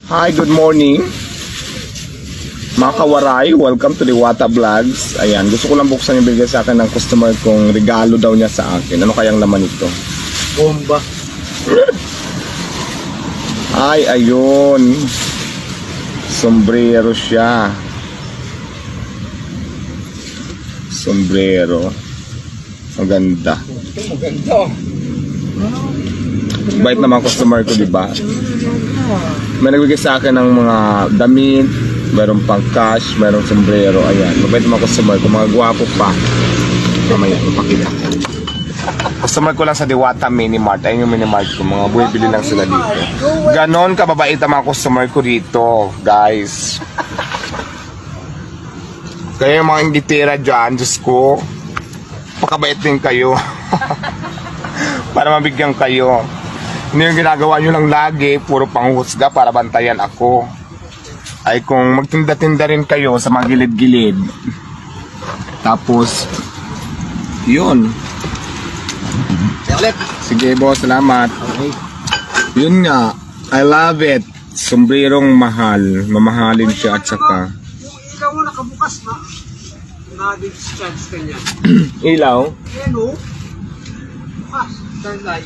Hi, good morning mga kawaray, welcome to the Wata Vlogs. Ayan, gusto ko lang buksan yung bigay sa akin ng customer kong regalo daw niya sa akin. Ano kayang laman ito? Bomba. Ay, ayun, sombrero siya. Sombrero. Maganda. Maganda. Bait naman customer ko, diba? May nagbigay sa akin ng mga damit, mayroon pang cash, mayroong sombrero. Ayan, mabait naman customer ko, mga gwapo pa. Mamaya, ipakita ko. Customer ko lang sa Diwata Mini Mart. Ayun yung Mini Mart ko, mga buwibili lang sila dito. Ganon kababait ang mga customer ko dito, guys. Kaya yung mga hindi tira dyan, Diyos ko, pakabait din kayo. Para mabigyan kayo. Hindi yung ginagawa nyo lang lagi, puro panghusga para bantayan ako. Ay kung magtinda-tinda rin kayo sa mga gilid-gilid. Tapos, yun. Sige boss, salamat. Okay. Yun nga, I love it. Sombrerong mahal. Mamahalin siya at saka. Ikaw mo nakabukas na. Na-discharge ka niya. Ilaw? Ayan o. Bukas. Turn light.